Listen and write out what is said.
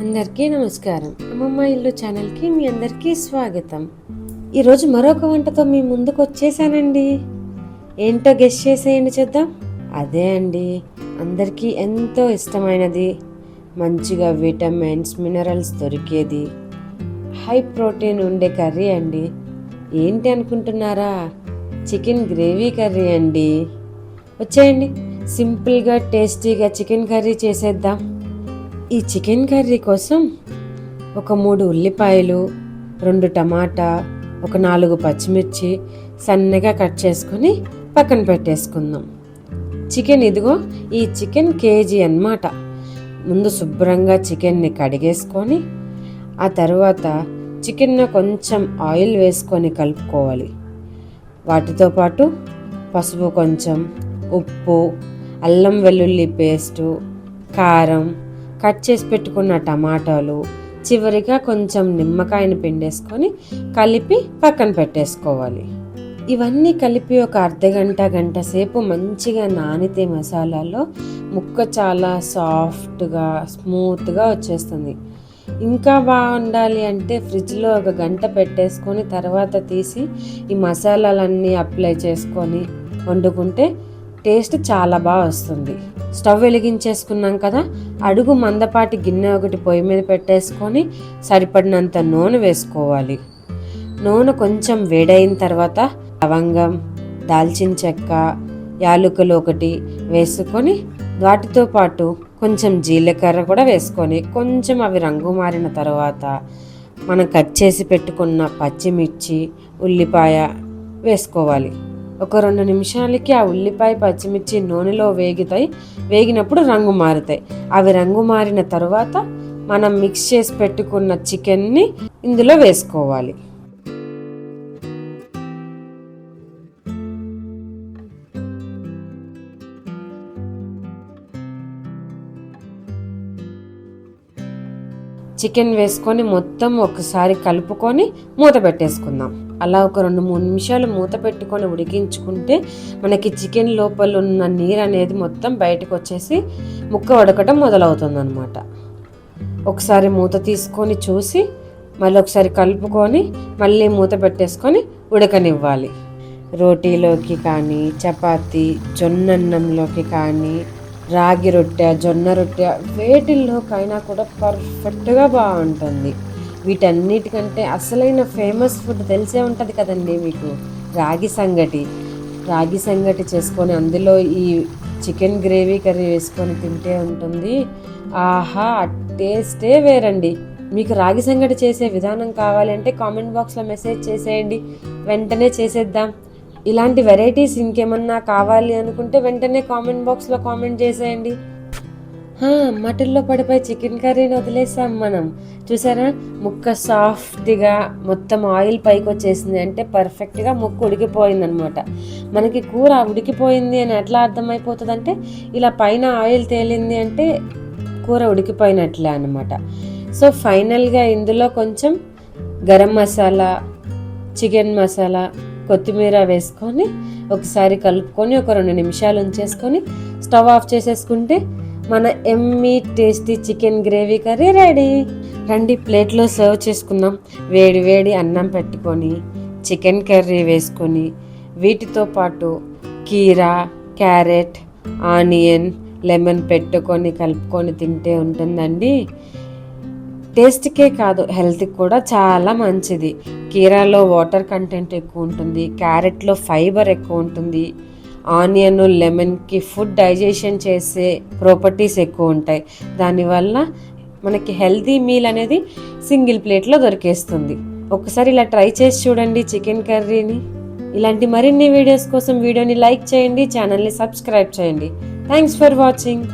అందరికీ నమస్కారం. అమ్మమ్మ ఇల్లు ఛానల్కి మీ అందరికీ స్వాగతం. ఈరోజు మరొక వంటతో మీ ముందుకు వచ్చేసానండి. ఏంటో గెస్ట్ చేసేయండి చూద్దాం. అదే అండి, అందరికీ ఎంతో ఇష్టమైనది, మంచిగా విటమిన్స్ మినరల్స్ దొరికేది, హై ప్రోటీన్ ఉండే కర్రీ అండి. ఏంటి అనుకుంటున్నారా? చికెన్ గ్రేవీ కర్రీ అండి. వచ్చేయండి, సింపుల్గా టేస్టీగా చికెన్ కర్రీ చేసేద్దాం. ఈ చికెన్ కర్రీ కోసం ఒక 3 ఉల్లిపాయలు, 2 టమాటా, ఒక 4 పచ్చిమిర్చి సన్నగా కట్ చేసుకొని పక్కన పెట్టేసుకుందాం. చికెన్ ఇదిగో, ఈ చికెన్ కేజీ అన్నమాట. ముందు శుభ్రంగా చికెన్ని కడిగేసుకొని ఆ తర్వాత చికెన్లో కొంచెం ఆయిల్ వేసుకొని కలుపుకోవాలి. వాటితో పాటు పసుపు కొంచెం, ఉప్పు, అల్లం వెల్లుల్లి పేస్టు, కారం, కట్ చేసి పెట్టుకున్న టమాటాలు, చివరిగా కొంచెం నిమ్మకాయని పిండేసుకొని కలిపి పక్కన పెట్టేసుకోవాలి. ఇవన్నీ కలిపి ఒక గంట సేపు మంచిగా నానితే మసాలాలో ముక్క చాలా సాఫ్ట్గా స్మూత్గా వచ్చేస్తుంది. ఇంకా బాగుండాలి అంటే ఫ్రిడ్జ్లో ఒక గంట పెట్టేసుకొని తర్వాత తీసి ఈ మసాలాలన్నీ అప్లై చేసుకొని వండుకుంటే టేస్ట్ చాలా బాగా వస్తుంది. స్టవ్ వెలిగించేసుకున్నాం కదా, అడుగు మందపాటి గిన్నె ఒకటి పొయ్యి మీద పెట్టేసుకొని సరిపడినంత నూనె వేసుకోవాలి. నూనె కొంచెం వేడైన తర్వాత లవంగం, దాల్చిన చెక్క, యాలకులు ఒకటి వేసుకొని వాటితో పాటు కొంచెం జీలకర్ర కూడా వేసుకొని కొంచెం అవి రంగు మారిన తర్వాత మనం కట్ చేసి పెట్టుకున్న పచ్చిమిర్చి, ఉల్లిపాయ వేసుకోవాలి. ఒక 2 నిమిషాలకి ఆ ఉల్లిపాయ పచ్చిమిర్చి నూనెలో వేగుతాయి. వేగినప్పుడు రంగు మారుతాయి. అవి రంగు మారిన తర్వాత మనం మిక్స్ చేసి పెట్టుకున్న చికెన్ని ఇందులో వేసుకోవాలి. చికెన్ వేసుకొని మొత్తం ఒకసారి కలుపుకొని మూత పెట్టేసుకుందాం. అలా ఒక 2-3 నిమిషాలు మూత పెట్టుకొని ఉడికించుకుంటే మనకి చికెన్ లోపల ఉన్న నీరు అనేది మొత్తం బయటకు వచ్చేసి ముక్క ఉడకటం మొదలవుతుంది అన్నమాట. ఒకసారి మూత తీసుకొని చూసి మళ్ళీ ఒకసారి కలుపుకొని మళ్ళీ మూత పెట్టేసుకొని ఉడకనివ్వాలి. రోటీలోకి కానీ, చపాతీ, జొన్నన్నంలోకి కానీ, రాగి రొట్టె, జొన్న రొట్టె వేటిల్లోకైనా కూడా పర్ఫెక్ట్గా బాగుంటుంది. వీటన్నిటికంటే అసలైన ఫేమస్ ఫుడ్ తెలిసే ఉంటుంది కదండి మీకు, రాగి సంగటి. రాగి సంగటి చేసుకొని అందులో ఈ చికెన్ గ్రేవీ కర్రీ వేసుకొని తింటే ఉంటుంది. ఆహా, టేస్టే వేరండి. మీకు రాగి సంగటి చేసే విధానం కావాలి అంటే కామెంట్ బాక్స్లో మెసేజ్ చేసేయండి, వెంటనే చేసేద్దాం. ఇలాంటి వెరైటీస్ ఇంకేమన్నా కావాలి అనుకుంటే వెంటనే కామెంట్ బాక్స్లో కామెంట్ చేసేయండి. మటన్లో పడిపోయి చికెన్ కర్రీని వదిలేసాం మనం. చూసారా, ముక్క సాఫ్ట్గా మొత్తం ఆయిల్ పైకి వచ్చేసింది అంటే పర్ఫెక్ట్గా ముక్క ఉడికిపోయింది అనమాట. మనకి కూర ఉడికిపోయింది అని ఎట్లా అర్థమైపోతుంది అంటే ఇలా పైన ఆయిల్ తేలింది అంటే కూర ఉడికిపోయినట్లే అనమాట. సో ఫైనల్గా ఇందులో కొంచెం గరం మసాలా, చికెన్ మసాలా, కొత్తిమీర వేసుకొని ఒకసారి కలుపుకొని ఒక 2 నిమిషాలు ఉంచేసుకొని స్టవ్ ఆఫ్ చేసేసుకుంటే మన Emmy tasty chicken gravy curry ready. రండి, ప్లేట్లో సర్వ్ చేసుకుందాం. వేడి వేడి అన్నం పెట్టుకొని చికెన్ కర్రీ వేసుకొని వీటితో పాటు కీరా, క్యారెట్, ఆనియన్, లెమన్ పెట్టుకొని కలుపుకొని తింటే ఉంటుందండి. టేస్ట్కే కాదు, హెల్త్కి కూడా చాలా మంచిది. కీరాలో వాటర్ కంటెంట్ ఎక్కువ ఉంటుంది, క్యారెట్లో ఫైబర్ ఎక్కువ ఉంటుంది, ఆనియన్, లెమన్కి ఫుడ్ డైజెషన్ చేసే ప్రాపర్టీస్ ఎక్కువ ఉంటాయి. దానివల్ల మనకి హెల్తీ మీల్ అనేది సింగిల్ ప్లేట్లో దొరికేస్తుంది. ఒకసారి ఇలా ట్రై చేసి చూడండి చికెన్ కర్రీని. ఇలాంటి మరిన్ని వీడియోస్ కోసం వీడియోని లైక్ చేయండి, ఛానల్ని సబ్స్క్రైబ్ చేయండి. Thanks for watching.